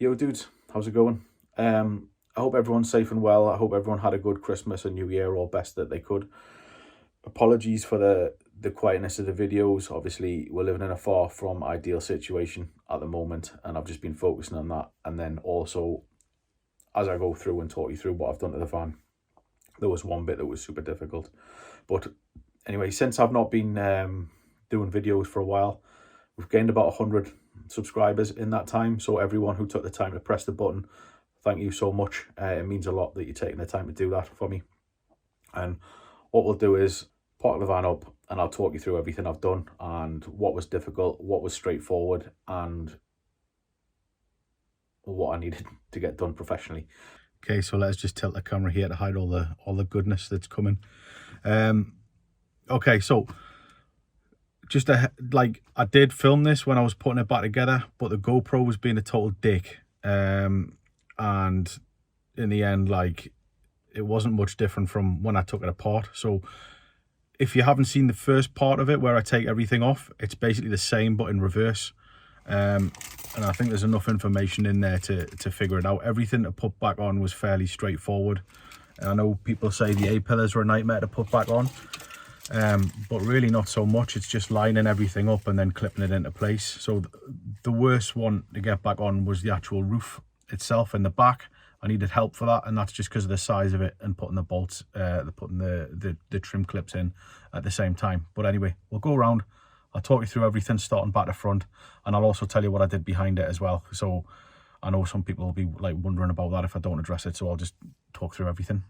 Yo dudes, how's it going? I hope everyone's safe and well. I hope everyone had a good Christmas and New Year, or best that they could. Apologies for the quietness of the videos. Obviously, we're living in a far from ideal situation at the moment, and I've just been focusing on that. And then also, as I go through and talk you through what I've done to the van, there was one bit that was super difficult. But anyway, since I've not been doing videos for a while, we've gained about 100 subscribers in that time. So everyone who took the time to press the button, thank you so much. It means a lot that you're taking the time to do that for me. And what we'll do is park the van up and I'll talk you through everything I've done and what was difficult, what was straightforward, and what I needed to get done professionally. Okay, so let's just tilt the camera here to hide all the goodness that's coming. Okay, so just like, I did film this when I was putting it back together, but the GoPro was being a total dick, and in the end, like, it wasn't much different from when I took it apart. So if you haven't seen the first part of it where I take everything off, it's basically the same but in reverse. And I think there's enough information in there to figure it out. Everything to put back on was fairly straightforward. And I know people say the A-pillars were a nightmare to put back on, but really not so much. It's just lining everything up and then clipping it into place. So the worst one to get back on was the actual roof itself in the back. I needed help for that, and that's just because of the size of it and putting the bolts, putting the trim clips in at the same time. But anyway, we'll go around. I'll talk you through everything starting back to front, and I'll also tell you what I did behind it as well. So I know some people will be like wondering about that if I don't address it, so I'll just talk through everything.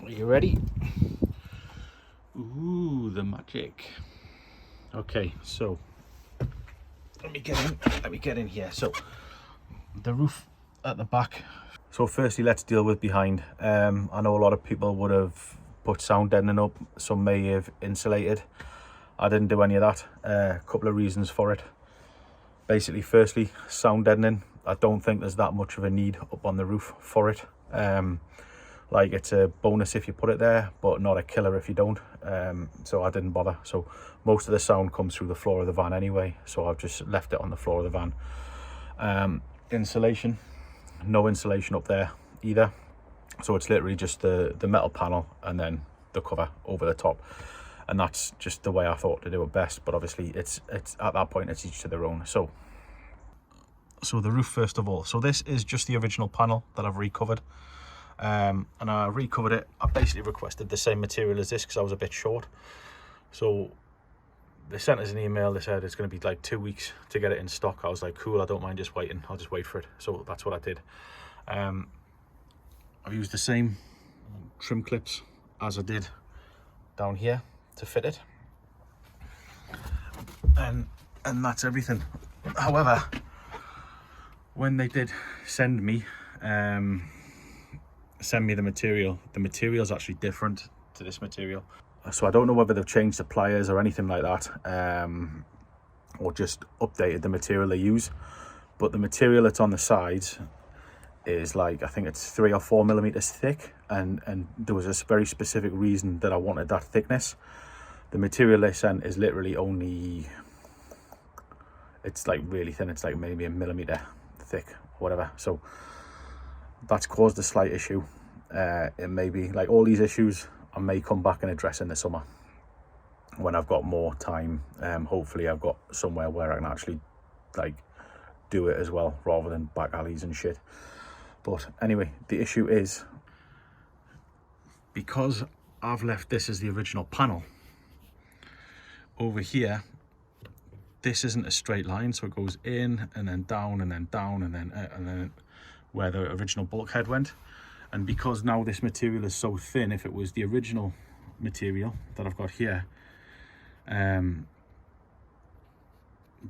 Are you ready? Ooh, the magic. Okay, so let me get in here. So the roof at the back. So firstly, let's deal with behind. I know a lot of people would have put sound deadening up, some may have insulated. I didn't do any of that. A couple of reasons for it. Basically, firstly, sound deadening. I don't think there's that much of a need up on the roof for it. Like, it's a bonus if you put it there, but not a killer if you don't. So I didn't bother. So most of the sound comes through the floor of the van anyway, so I've just left it on the floor of the van. Insulation, no insulation up there either. So it's literally just the metal panel and then the cover over the top. And that's just the way I thought to do it best. But obviously it's at that point, it's each to their own. So the roof, first of all. So this is just the original panel that I've recovered. And I recovered it. I basically requested the same material as this because I was a bit short. So they sent us an email. They said it's going to be like 2 weeks to get it in stock. I was like, cool, I don't mind just waiting. I'll just wait for it. So that's what I did. I've used the same trim clips as I did down here to fit it. And that's everything. However, when they did send me the material is actually different to this material. So I don't know whether they've changed suppliers or anything like that, or just updated the material they use, but the material that's on the sides is like, I think it's 3 or 4 millimeters thick, and there was a very specific reason that I wanted that thickness. The material they sent is literally only, it's like really thin. It's like maybe a millimeter thick or whatever. So that's caused a slight issue. It may be like all these issues I may come back and address in the summer when I've got more time. Hopefully I've got somewhere where I can actually like do it as well, rather than back alleys and shit. But anyway, the issue is, because I've left this as the original panel, over here this isn't a straight line, so it goes in and then down and then down and then where the original bulkhead went. And because now this material is so thin, if it was the original material that I've got here,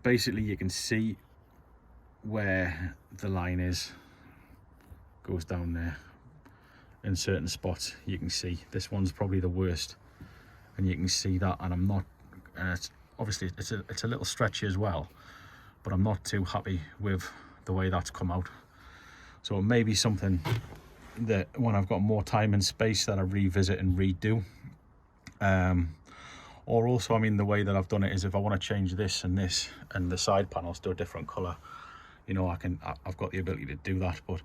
basically you can see where the line is, goes down there. In certain spots you can see this one's probably the worst, and you can see that. And I'm not, obviously it's a little stretchy as well, but I'm not too happy with the way that's come out. So it may be something that when I've got more time and space that I revisit and redo. Or also, I mean, the way that I've done it is if I want to change this and the side panels to a different color, you know, I've got the ability to do that. But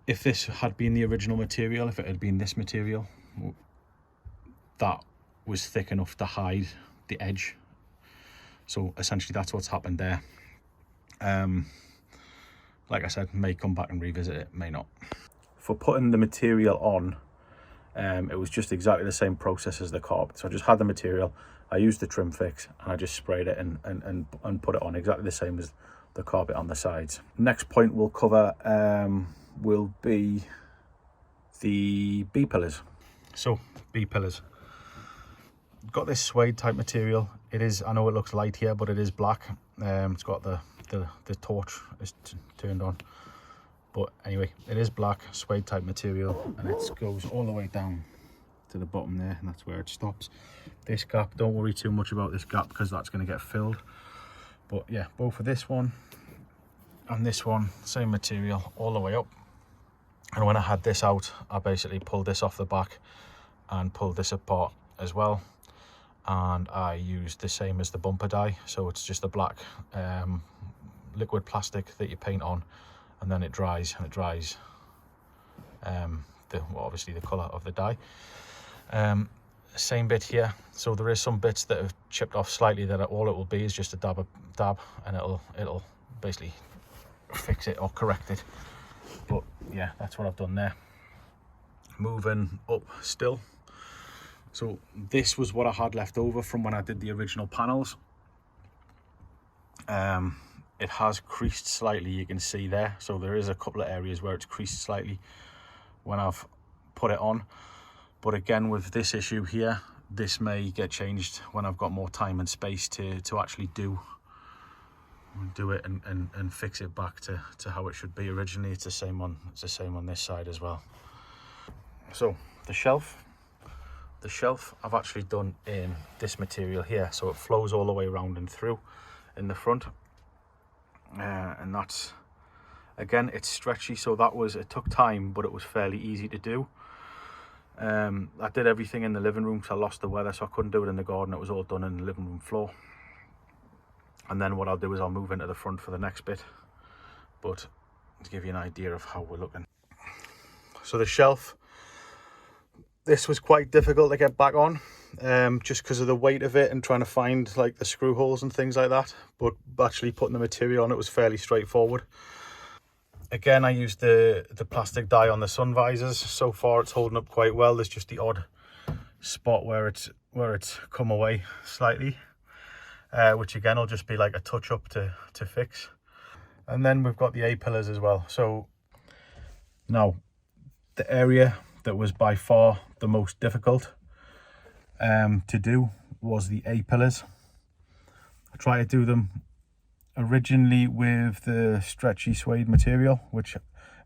if this had been the original material, if it had been this material, that was thick enough to hide the edge. So essentially that's what's happened there. Like I said, may come back and revisit it, may not. For putting the material on, it was just exactly the same process as the carpet. So I just had the material, I used the trim fix, and I just sprayed it and put it on exactly the same as the carpet on the sides. Next point we'll cover will be the B-pillars. So B-pillars. Got this suede type material. It is, I know it looks light here, but it is black. It's got the torch is turned on. But anyway, it is black, suede type material, and it goes all the way down to the bottom there, and that's where it stops. This gap, don't worry too much about this gap because that's going to get filled. But yeah, both of this one and this one, same material all the way up. And when I had this out, I basically pulled this off the back and pulled this apart as well. And I used the same as the bumper die, so it's just a black liquid plastic that you paint on, and then it dries, and it dries obviously the color of the die. Same bit here, so there is some bits that have chipped off slightly that all it will be is just a dab, and it'll basically fix it or correct it. But yeah, that's what I've done there. Moving up still, so this was what I had left over from when I did the original panels. It has creased slightly, you can see there, so there is a couple of areas where it's creased slightly when I've put it on. But again, with this issue here, this may get changed when I've got more time and space to actually do it and fix it back to how it should be originally. It's the same on this side as well. So the shelf I've actually done in this material here, so it flows all the way around and through in the front. And that's, again, it's stretchy, so it took time, but it was fairly easy to do. I did everything in the living room because I lost the weather, so I couldn't do it in the garden. It was all done in the living room floor. And then what I'll do is I'll move into the front for the next bit, but to give you an idea of how we're looking. So the shelf, this was quite difficult to get back on, just because of the weight of it and trying to find like the screw holes and things like that. But actually putting the material on it was fairly straightforward. Again, I used the plastic die on the sun visors. So far it's holding up quite well. There's just the odd spot where it's come away slightly, which again will just be like a touch up to fix. And then we've got the A-pillars as well. So now the area that was by far the most difficult to do was the A-pillars. I tried to do them originally with the stretchy suede material, which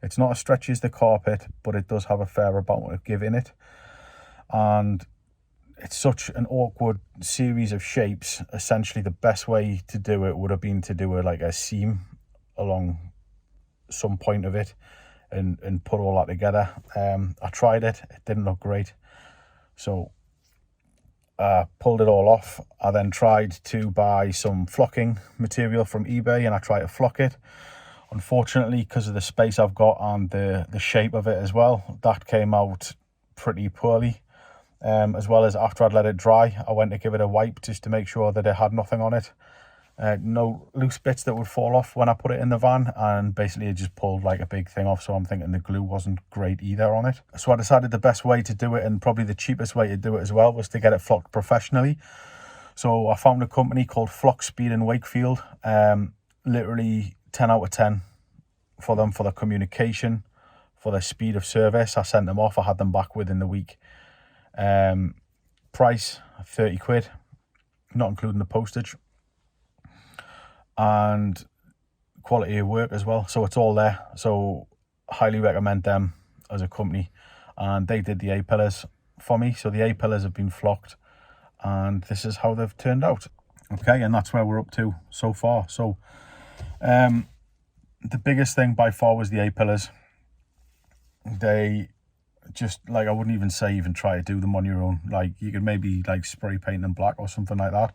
it's not as stretchy as the carpet, but it does have a fair amount of give in it. And it's such an awkward series of shapes. Essentially the best way to do it would have been to do like a seam along some point of it and put all that together. I tried it didn't look great, so I pulled it all off. I then tried to buy some flocking material from eBay, and I tried to flock it. Unfortunately, because of the space I've got and the shape of it as well, that came out pretty poorly. As well as after I'd let it dry, I went to give it a wipe just to make sure that it had nothing on it. No loose bits that would fall off when I put it in the van, and basically it just pulled like a big thing off, so I'm thinking the glue wasn't great either on it. So I decided the best way to do it, and probably the cheapest way to do it as well, was to get it flocked professionally. So I found a company called Flock Speed in Wakefield. Literally 10 out of 10 for them, for the communication, for the speed of service. I sent them off, I had them back within the week. Price 30 quid, not including the postage, and quality of work as well, so it's all there. So highly recommend them as a company, and they did the A-pillars for me. So the A-pillars have been flocked, and this is how they've turned out. Okay, and that's where we're up to so far. So the biggest thing by far was the A-pillars. They just like, I wouldn't even say even try to do them on your own. Like, you could maybe like spray paint them black or something like that,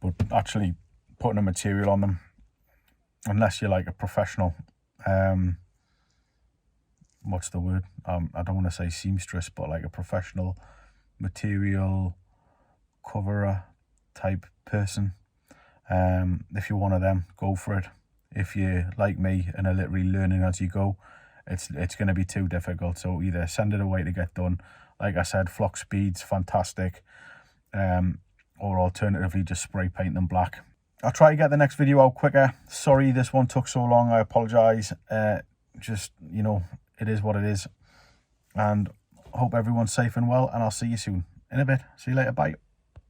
but actually putting a material on them, unless you're like a professional, what's the word, I don't want to say seamstress, but like a professional material coverer type person, if you're one of them, go for it. If you're like me and are literally learning as you go, it's going to be too difficult. So either send it away to get done, like I said, flock speed's fantastic, or alternatively just spray paint them black. I'll try to get the next video out quicker. Sorry this one took so long, I apologize. Just, you know, it is what it is, and hope everyone's safe and well, and I'll see you soon in a bit. See you later, bye.